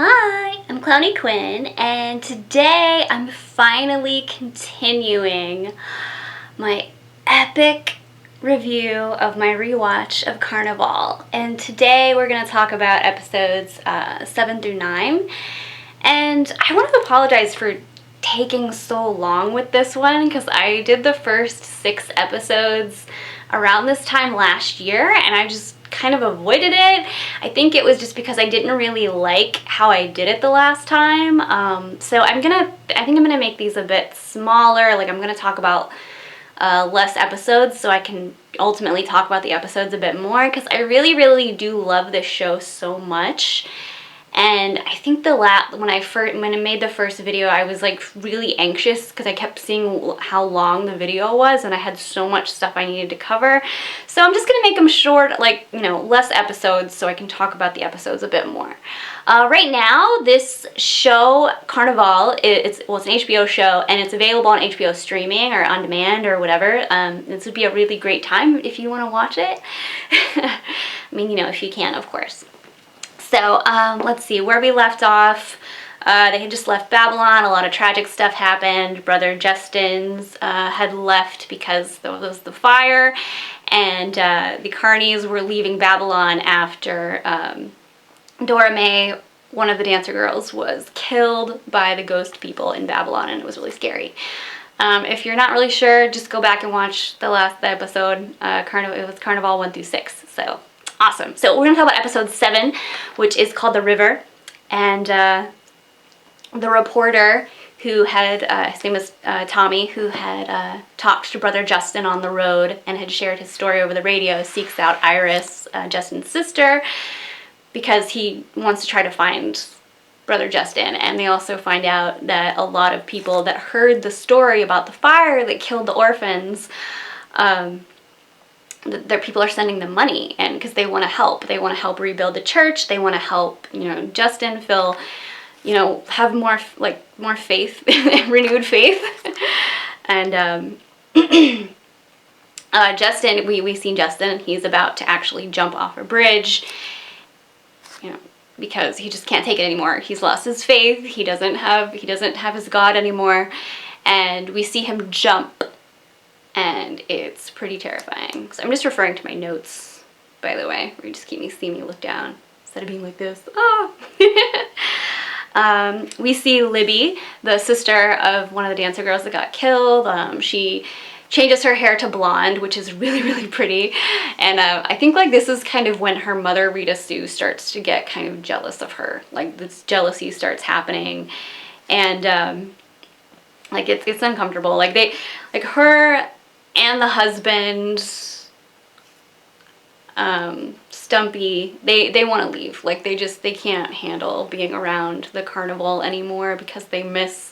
Hi, I'm Clowny Quin, and today I'm finally continuing my epic review of my rewatch of Carnivale. And today we're going to talk about episodes 7 through 9. And I want to apologize for taking so long with this one because I did the first 6 episodes around this time last year and I just kind of avoided it. I think it was just because I didn't really like how I did it the last time. So I think I'm gonna make these a bit smaller. Like, I'm gonna talk about less episodes so I can ultimately talk about the episodes a bit more, because I really do love this show so much. And I think when I made the first video, I was like really anxious because I kept seeing how long the video was and I had so much stuff I needed to cover. So I'm just gonna make them short, like, less episodes, so I can talk about the episodes a bit more. Right now, this show, Carnivale, it's an HBO show and it's available on HBO streaming or on demand or whatever. This would be a really great time if you want to watch it. I mean, if you can, of course. So let's see where we left off. They had just left Babylon. A lot of tragic stuff happened. Brother Justin's had left because there was the fire, and the Carnies were leaving Babylon after Dora Mae, one of the dancer girls, was killed by the ghost people in Babylon, and it was really scary. If you're not really sure, just go back and watch the last episode. It was Carnivale 1 through 6. So. Awesome. So we're going to talk about episode 7, which is called The River. And the reporter who had, his name was Tommy, who had talked to Brother Justin on the road and had shared his story over the radio, seeks out Iris, Justin's sister, because he wants to try to find Brother Justin. And they also find out that a lot of people that heard the story about the fire that killed the orphans, their people are sending them money, and because they want to help. They want to help rebuild the church. They want to help, Justin feel, have more faith, renewed faith. And Justin, we seen Justin, and he's about to actually jump off a bridge, because he just can't take it anymore. He's lost his faith. He doesn't have his God anymore, and we see him jump. And it's pretty terrifying. So I'm just referring to my notes, by the way, where you just see me look down instead of being like this. Oh! We see Libby, the sister of one of the dancer girls that got killed. She changes her hair to blonde, which is really pretty. And I think this is kind of when her mother, Rita Sue, starts to get kind of jealous of her. Like, this jealousy starts happening. And it's uncomfortable. Her and the husband, Stumpy, they want to leave. They can't handle being around the Carnivale anymore because they miss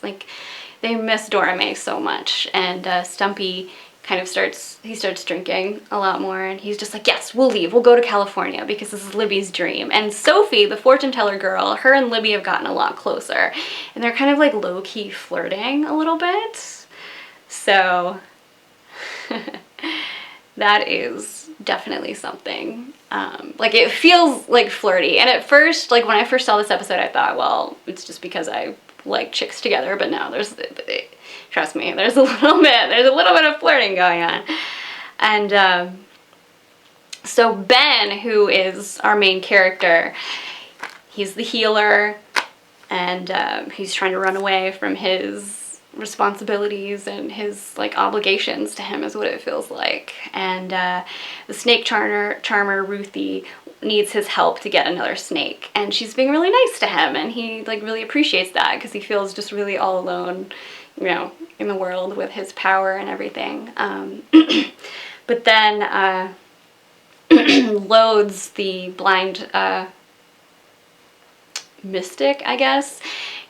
Dora Mae so much. And Stumpy kind of starts drinking a lot more, and he's just like, yes, we'll leave. We'll go to California because this is Libby's dream. And Sophie, the fortune teller girl, her and Libby have gotten a lot closer, and they're kind of low-key flirting a little bit. So that is definitely something. It feels flirty. And at first, when I first saw this episode, I thought, well, it's just because I like chicks together. But no, trust me, there's a little bit of flirting going on. And so Ben, who is our main character, he's the healer, and he's trying to run away from his responsibilities and his obligations to him, is what it feels like. And the snake charmer Ruthie needs his help to get another snake, and she's being really nice to him, and he really appreciates that because he feels just really all alone, in the world with his power and everything. But then Loads, the blind mystic, I guess,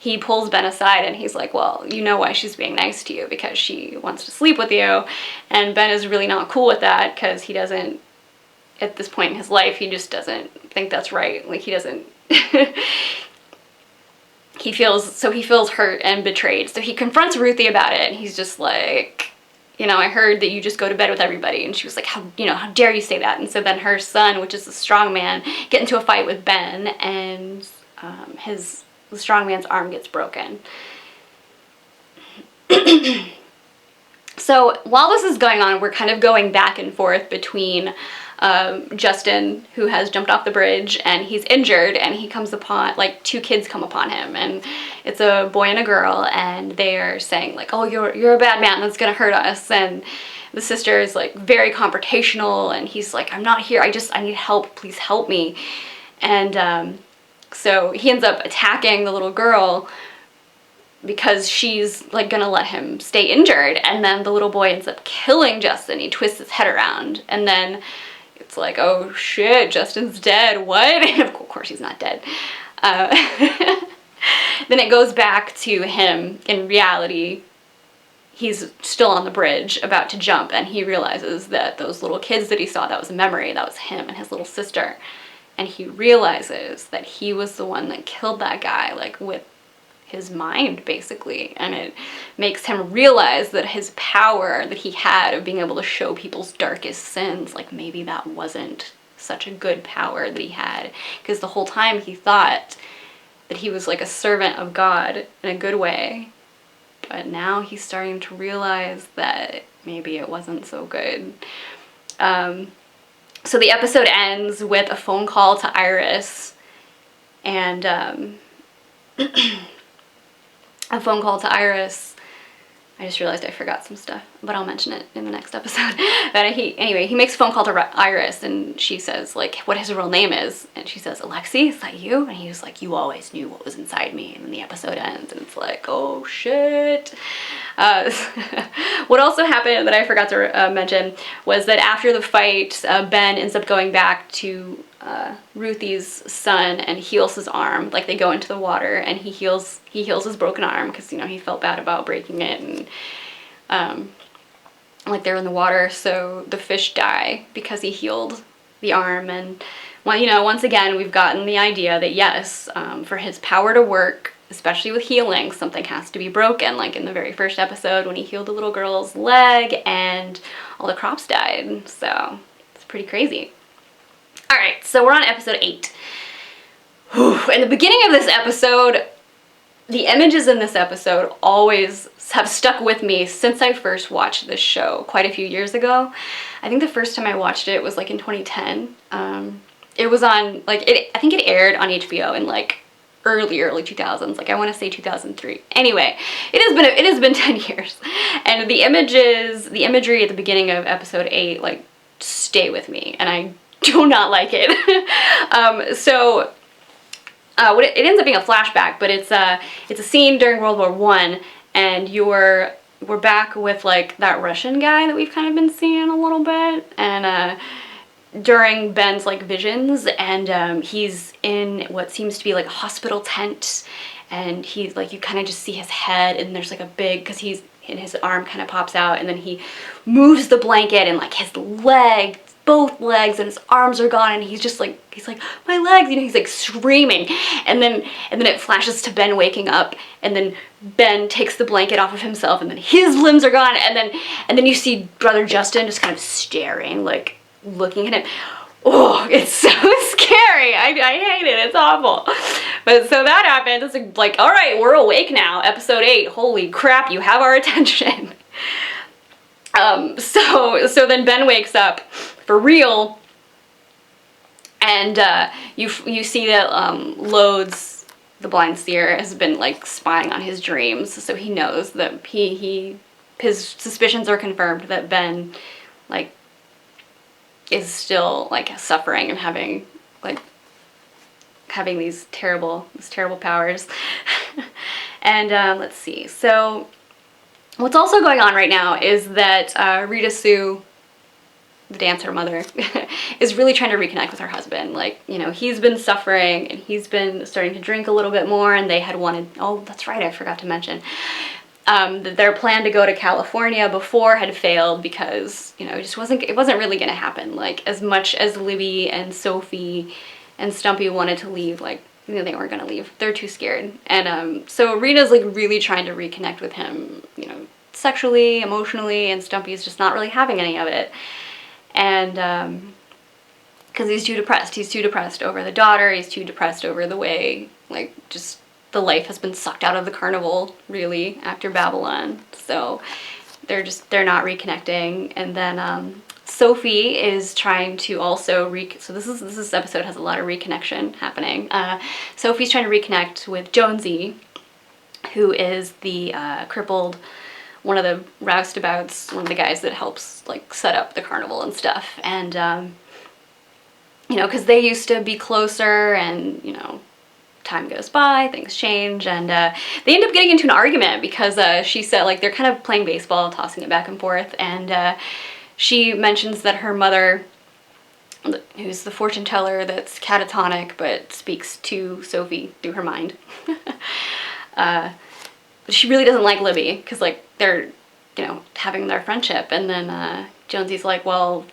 he pulls Ben aside and he's like, well, you know why she's being nice to you, because she wants to sleep with you. And Ben is really not cool with that because he doesn't, at this point in his life, he just doesn't think that's right. He doesn't he feels hurt and betrayed. So he confronts Ruthie about it, and he's just like, I heard that you just go to bed with everybody. And she was like, how dare you say that? And so then her son, which is a strong man, get into a fight with Ben, and the strong man's arm gets broken. So while this is going on, we're kind of going back and forth between Justin, who has jumped off the bridge and he's injured, and he comes upon, like, two kids come upon him, and it's a boy and a girl, and they're saying, like, oh, you're a bad man, that's gonna hurt us. And the sister is, like, very confrontational, and he's like, I'm not here, I need help, please help me. And so he ends up attacking the little girl because she's, like, gonna let him stay injured, and then the little boy ends up killing Justin. He twists his head around, and then it's like, oh shit, Justin's dead, what? And of course he's not dead. Then it goes back to him in reality. He's still on the bridge about to jump, and he realizes that those little kids that he saw, that was a memory, that was him and his little sister. And he realizes that he was the one that killed that guy, like, with his mind, basically. And it makes him realize that his power that he had of being able to show people's darkest sins, like, maybe that wasn't such a good power that he had, because the whole time he thought that he was like a servant of God in a good way, but now he's starting to realize that maybe it wasn't so good. So the episode ends with a phone call to Iris, and a phone call to Iris. I just realized I forgot some stuff, but I'll mention it in the next episode. But anyway, he makes a phone call to Iris, and she says, like, what his real name is. And she says, Alexi, is that you? And he was like, you always knew what was inside me. And then the episode ends, and it's like, oh shit. What also happened that I forgot to mention was that after the fight, Ben ends up going back to Ruthie's son and heals his arm. Like, they go into the water, and he heals his broken arm because, you know, he felt bad about breaking it, and like, they're in the water, so the fish die because he healed the arm. And, well, you know, once again we've gotten the idea that yes, for his power to work, especially with healing, something has to be broken, like in the very first episode when he healed the little girl's leg and all the crops died. So it's pretty crazy. Alright, so we're on episode 8. Whew. In the beginning of this episode, the images in this episode always have stuck with me since I first watched this show quite a few years ago. I think the first time I watched it was like in 2010. It was on, like, I think it aired on HBO in like early 2000s, like I want to say 2003. Anyway, it has been 10 years, and the imagery at the beginning of episode 8 like stay with me, and I do not like it. It ends up being a flashback, but it's a scene during World War I, and we're back with like that Russian guy that we've kind of been seeing a little bit, and during Ben's like visions, and he's in what seems to be like a hospital tent, and he's like, you kind of just see his head, and there's like a big, because he's, and his arm kind of pops out, and then he moves the blanket, and like his leg, both legs, and his arms are gone, and he's just like, he's like, my legs, you know, he's like screaming, and then it flashes to Ben waking up, and then Ben takes the blanket off of himself, and then his limbs are gone, and then you see Brother Justin just kind of staring, like looking at him. Oh, it's so scary. I hate it. It's awful. But so that happened. It's like, all right, we're awake now. Episode 8. Holy crap, you have our attention. So then Ben wakes up for real, and you see that Lodes, the blind seer, has been like spying on his dreams, so he knows that his suspicions are confirmed that Ben like is still like suffering and having these terrible powers. And let's see, so what's also going on right now is that Rita Sue, the dancer mother, is really trying to reconnect with her husband. Like, you know, he's been suffering, and he's been starting to drink a little bit more, and they had wanted, oh, that's right, I forgot to mention, that their plan to go to California before had failed because, you know, it wasn't really gonna happen. Like, as much as Libby and Sophie and Stumpy wanted to leave, like, you know, they weren't gonna leave. They're too scared. And so Rita's like really trying to reconnect with him, you know, sexually, emotionally, and Stumpy's just not really having any of it. And because he's too depressed. He's too depressed over the daughter. He's too depressed over the way Like, just the life has been sucked out of the carnival, really, after Babylon. So they're not reconnecting. And then Sophie is trying to also so this episode has a lot of reconnection happening. Sophie's trying to reconnect with Jonesy, who is the crippled, one of the roustabouts, one of the guys that helps like set up the carnival and stuff. And you know, because they used to be closer, and you know, time goes by, things change, and they end up getting into an argument because she said, like, they're kind of playing baseball, tossing it back and forth, and she mentions that her mother, who's the fortune teller that's catatonic but speaks to Sophie through her mind, she really doesn't like Libby because, like, they're, you know, having their friendship. And then Jonesy's like, well,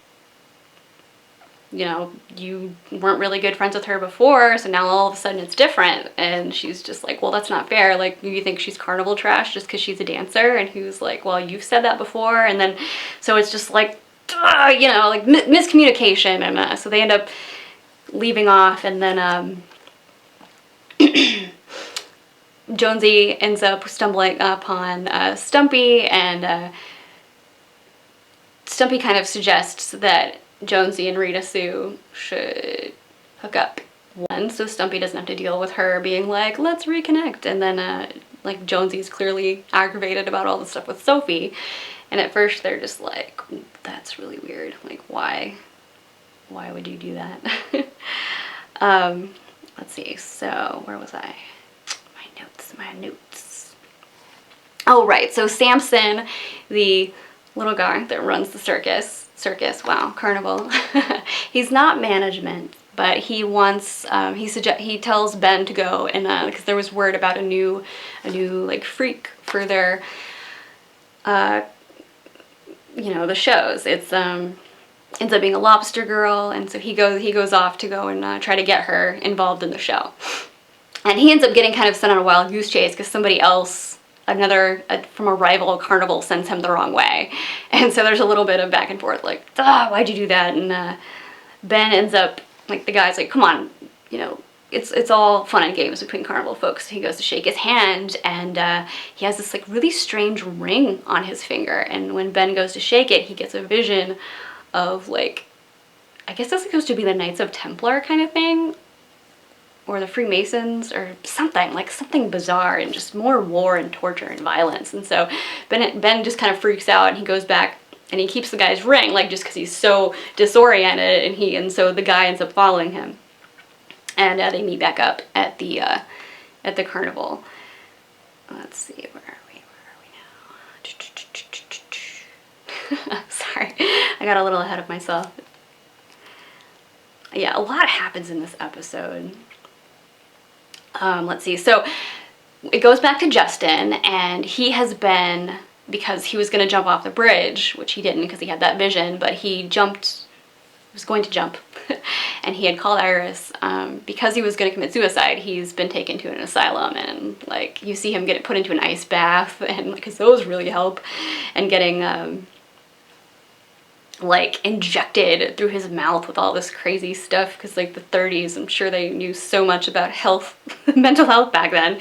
you know, you weren't really good friends with her before, so now all of a sudden it's different. And she's just like, well, that's not fair. Like, you think she's carnival trash just because she's a dancer? And he was like, well, you've said that before. And then, so it's just like, you know, like miscommunication. And so they end up leaving off. And then Jonesy ends up stumbling upon Stumpy, and Stumpy kind of suggests that Jonesy and Rita Sue should hook up one, so Stumpy doesn't have to deal with her being like, let's reconnect. And then like, Jonesy's clearly aggravated about all the stuff with Sophie, and at first they're just like, that's really weird, like, why would you do that? Let's see, so where was I? My notes. Oh, right, so Samson, the little guy that runs the circus, wow, carnival, he's not management, but he wants, he tells Ben to go, and because there was word about a new like freak for their you know, the shows. It's ends up being a lobster girl, and so he goes off to go and try to get her involved in the show. And he ends up getting kind of sent on a wild goose chase because somebody else, from a rival carnival, sends him the wrong way. And so there's a little bit of back and forth, like, why'd you do that? And Ben ends up, like, the guy's like, come on, you know, it's all fun and games between carnival folks. He goes to shake his hand, and he has this, like, really strange ring on his finger. And when Ben goes to shake it, he gets a vision of, like, I guess that's supposed to be the Knights of Templar kind of thing, or the Freemasons, or something, like something bizarre, and just more war and torture and violence. And so Ben just kind of freaks out, and he goes back and he keeps the guy's ring, like, just because he's so disoriented, and so the guy ends up following him, and they meet back up at the carnival. Let's see, where are we now? Sorry, I got a little ahead of myself. Yeah, a lot happens in this episode. Let's see, so it goes back to Justin, and he has been, because he was going to jump off the bridge, which he didn't because he had that vision, but he was going to jump, and he had called Iris, because he was going to commit suicide. He's been taken to an asylum, and, like, you see him get put into an ice bath, and because those really help, and getting like, injected through his mouth with all this crazy stuff, because, like, the 30s, I'm sure they knew so much about health, mental health back then.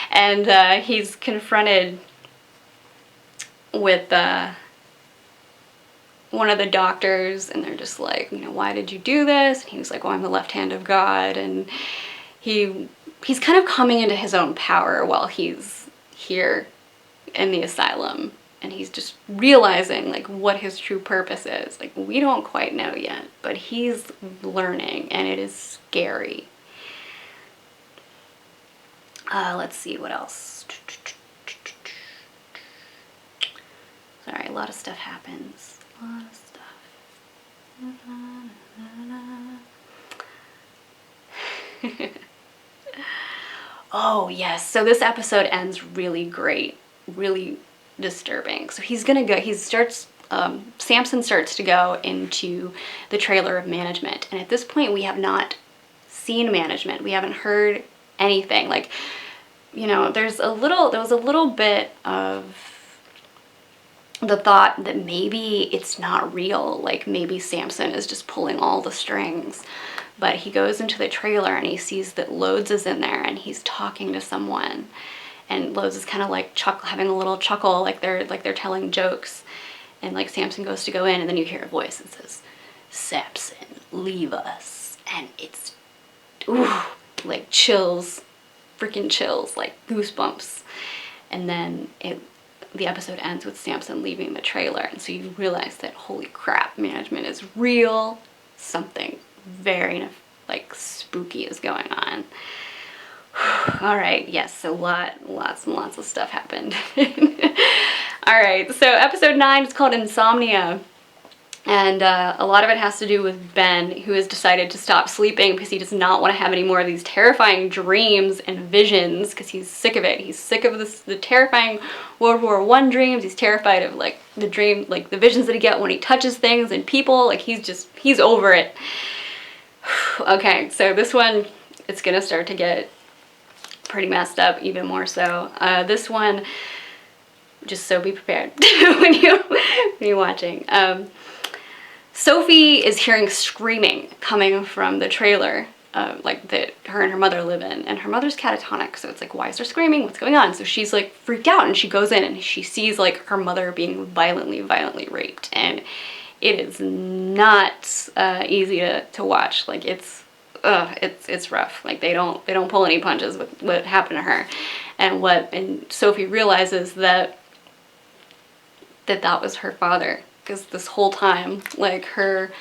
And he's confronted with one of the doctors, and they're just like, you know, why did you do this? And he was like, well, I'm the left hand of God. And he's kind of coming into his own power while he's here in the asylum. And he's just realizing, like, what his true purpose is. Like, we don't quite know yet, but he's learning, and it is scary. Let's see, what else? Sorry, a lot of stuff happens. A lot of stuff. Oh, yes. So this episode ends really great. Really disturbing. So Samson starts to go into the trailer of management, and at this point we have not seen management. We haven't heard anything. Like, you know, there was a little bit of the thought that maybe it's not real, like maybe Samson is just pulling all the strings. But he goes into the trailer and he sees that Loads is in there and he's talking to someone, and Loads is kind of like having a little chuckle, like they're telling jokes. And like Samson goes to go in, and then you hear a voice that says, "Samson, leave us." And it's, ooh, like chills, freaking chills, like goosebumps. And then the episode ends with Samson leaving the trailer, and so you realize that, holy crap, management is real. Something very like spooky is going on. All right, yes, so lots and lots of stuff happened. All right, so episode 9 is called Insomnia. And a lot of it has to do with Ben, who has decided to stop sleeping because he does not want to have any more of these terrifying dreams and visions, because he's sick of it. He's sick of the terrifying World War I dreams. He's terrified of like the visions that he gets when he touches things and people. Like he's over it. Okay, so this one, it's gonna start to get pretty messed up, even more so. This one, just so be prepared when you're watching. Sophie is hearing screaming coming from the trailer, like that her and her mother live in, and her mother's catatonic, so it's like, why is there screaming? What's going on? So she's like freaked out, and she goes in and she sees like her mother being violently raped, and it is not easy to watch. Like it's rough. Like they don't pull any punches with what happened to her, and Sophie realizes that was her father. Because this whole time, like, her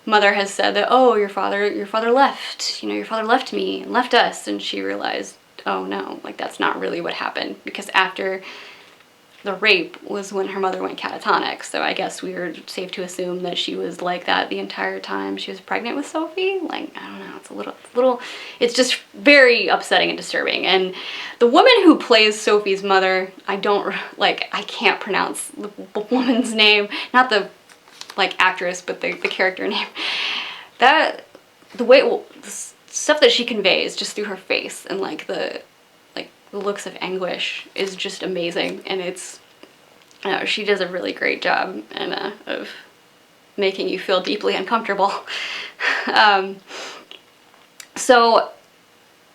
mother has said that, oh, your father left, your father left me and left us. And she realized, oh no, like that's not really what happened, because after the rape was when her mother went catatonic. So I guess we were safe to assume that she was like that the entire time she was pregnant with Sophie. Like, I don't know, it's just very upsetting and disturbing. And the woman who plays Sophie's mother, I can't pronounce the woman's name, not the like actress, but the character name. The stuff that she conveys just through her face and like the looks of anguish is just amazing, and she does a really great job of making you feel deeply uncomfortable. So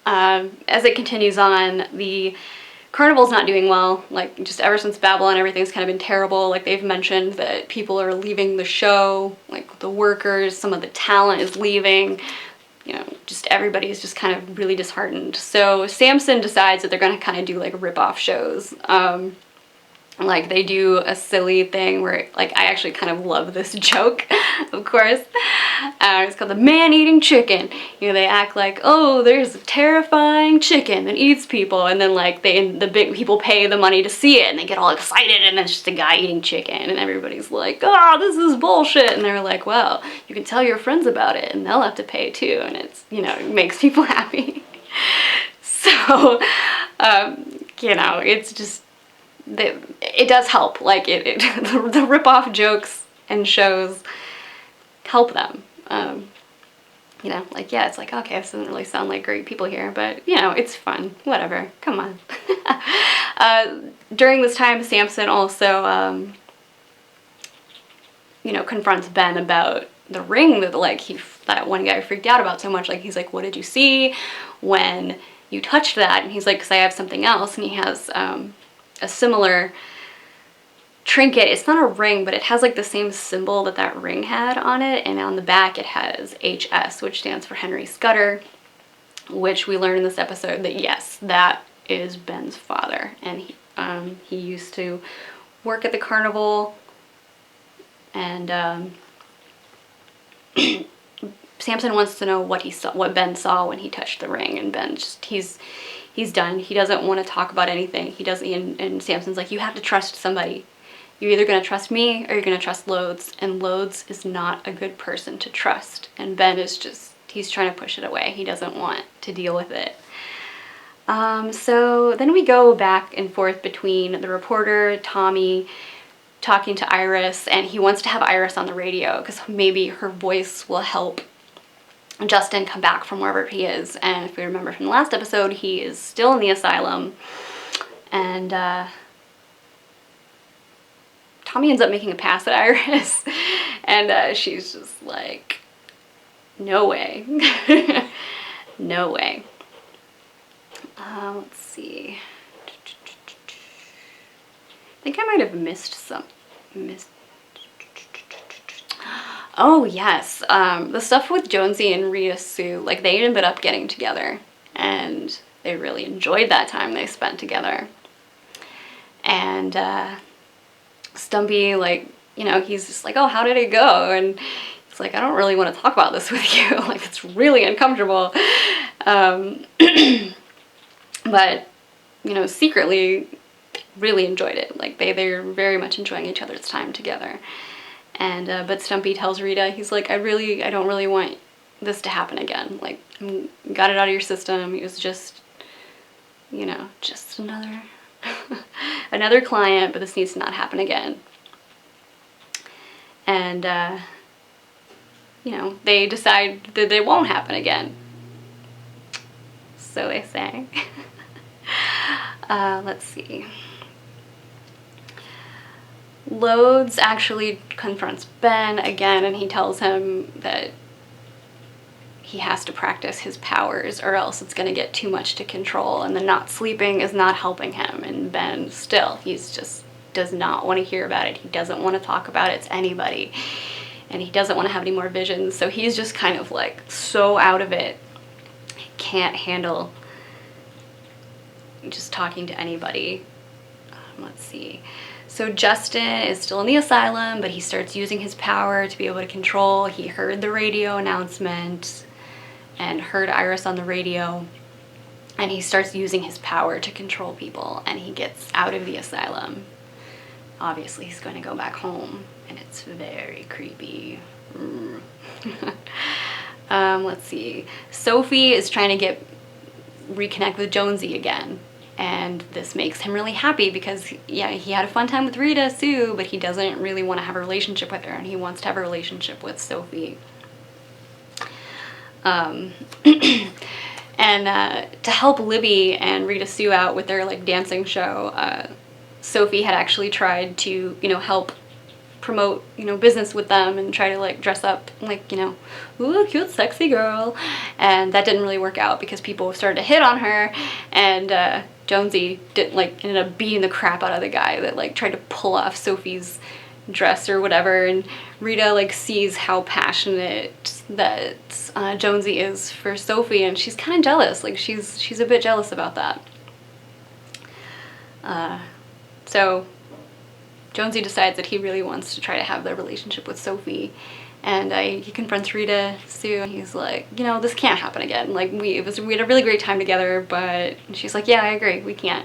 as it continues on, the Carnival's not doing well. Like, just ever since Babylon, everything's kind of been terrible. Like, they've mentioned that people are leaving the show, like the workers, some of the talent is leaving. Just everybody's just kind of really disheartened. So Samson decides that they're going to kind of do like rip-off shows. Like they do a silly thing where, like, I actually kind of love this joke, of course. It's called the man-eating chicken. They act like, oh, there's a terrifying chicken that eats people, and then like the big people pay the money to see it, and they get all excited, and it's just a guy eating chicken, and everybody's like, oh, this is bullshit, and they're like, well, you can tell your friends about it, and they'll have to pay too, and it's, it makes people happy. So, it's just, it does help. Like the rip-off jokes and shows help them. Like, yeah, it's like, okay, this doesn't really sound like great people here, but it's fun. Whatever. Come on. During this time, Samson also, confronts Ben about the ring that that one guy freaked out about so much. Like, he's like, what did you see when you touched that? And he's like, because I have something else. And he has a similar trinket. It's not a ring, but it has like the same symbol that ring had on it, and on the back it has HS, which stands for Henry Scudder, which we learned in this episode that yes, that is Ben's father, and he used to work at the Carnival, and Samson wants to know what Ben saw when he touched the ring, and Ben just he's done. He doesn't want to talk about anything. He doesn't, and Samson's like, you have to trust somebody. You're either going to trust me or you're going to trust Loads, and Loads is not a good person to trust. And Ben is he's trying to push it away. He doesn't want to deal with it. So then we go back and forth between the reporter, Tommy, talking to Iris, and he wants to have Iris on the radio because maybe her voice will help Justin come back from wherever he is. And if we remember from the last episode, he is still in the asylum, and Tommy ends up making a pass at Iris, and she's just like, no way. No way. Let's see. I think I might have missed some. Oh, yes. The stuff with Jonesy and Rita Sue, like, they ended up getting together, and they really enjoyed that time they spent together. And Stumpy, like, you know, he's just like, oh, how did it go? And it's like, I don't really want to talk about this with you. Like, it's really uncomfortable. But, you know, secretly really enjoyed it. Like, they're very much enjoying each other's time together. And but Stumpy tells Rita, he's like, I don't really want this to happen again. Like, got it out of your system. It was just, you know, just another another client, but this needs to not happen again. And you know, they decide that it won't happen again. So they say. Let's see. Loads actually confronts Ben again, and he tells him that he has to practice his powers or else it's going to get too much to control, and the not sleeping is not helping him. And Ben still, he's just does not want to hear about it. He doesn't want to talk about it to anybody, and he doesn't want to have any more visions. So he's just kind of like so out of it. He can't handle just talking to anybody. Let's see. So Justin is still in the asylum, but he starts using his power to be able to control. He heard the radio announcement and heard Iris on the radio, and he starts using his power to control people, and he gets out of the asylum. Obviously, he's going to go back home, and it's very creepy. Let's see. Sophie is trying to reconnect with Jonesy again. And this makes him really happy because, yeah, he had a fun time with Rita Sue, but he doesn't really want to have a relationship with her, and he wants to have a relationship with Sophie. And to help Libby and Rita Sue out with their, like, dancing show, Sophie had actually tried to, you know, help promote, you know, business with them and try to, like, dress up like, you know, ooh, cute, sexy girl. And that didn't really work out because people started to hit on her, and Jonesy ended up beating the crap out of the guy that, like, tried to pull off Sophie's dress or whatever. And Rita, like, sees how passionate that Jonesy is for Sophie, and she's kind of jealous. Like, she's a bit jealous about that. So Jonesy decides that he really wants to try to have the relationship with Sophie, and he confronts Rita Sue, and he's like, you know, this can't happen again. Like, we had a really great time together, but she's like, yeah, I agree, we can't.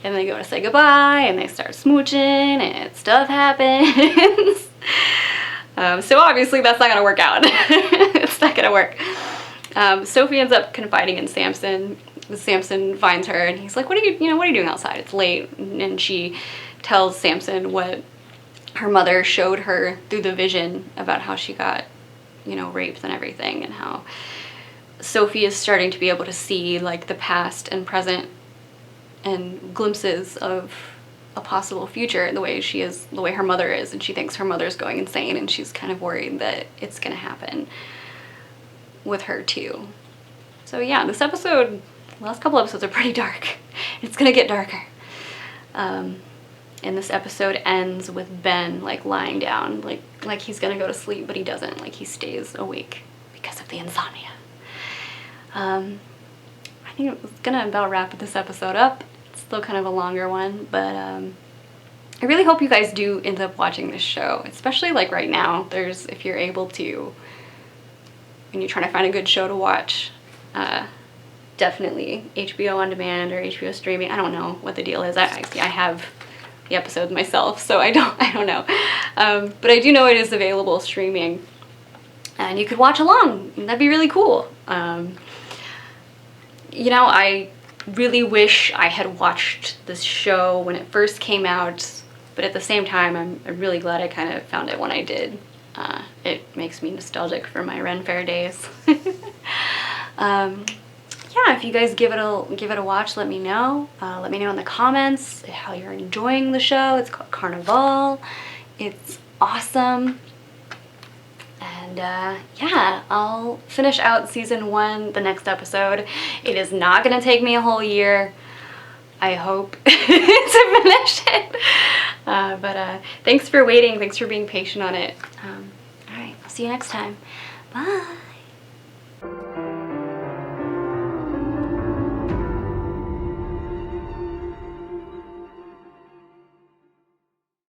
And they go to say goodbye, and they start smooching, and stuff happens. So obviously that's not gonna work out. It's not gonna work. Sophie ends up confiding in Samson. Samson finds her, and he's like, what are you doing outside? It's late. And she tells Samson what her mother showed her through the vision about how she got, you know, raped and everything, and how Sophie is starting to be able to see, like, the past and present and glimpses of a possible future the way her mother is, and she thinks her mother's going insane, and she's kind of worried that it's gonna happen with her too. So yeah, this episode, the last couple episodes are pretty dark. It's gonna get darker. And this episode ends with Ben, like, lying down, like he's gonna go to sleep, but he doesn't. Like, he stays awake because of the insomnia. I think it was gonna about wrap this episode up. It's still kind of a longer one, but I really hope you guys do end up watching this show, especially, like, right now. If you're able to, and you're trying to find a good show to watch, definitely HBO on demand or HBO streaming. I don't know what the deal is. I have the episodes myself, so I don't know. But I do know it is available streaming, and you could watch along. That'd be really cool. You know, I really wish I had watched this show when it first came out, but at the same time, I'm really glad I kind of found it when I did. It makes me nostalgic for my Ren Fair days. yeah, if you guys give it a watch, let me know. Let me know in the comments how you're enjoying the show. It's called Carnivale. It's awesome. And yeah, I'll finish out season 1 the next episode. It is not gonna take me a whole year, I hope, to finish it. But thanks for waiting. Thanks for being patient on it. All right, I'll see you next time. Bye.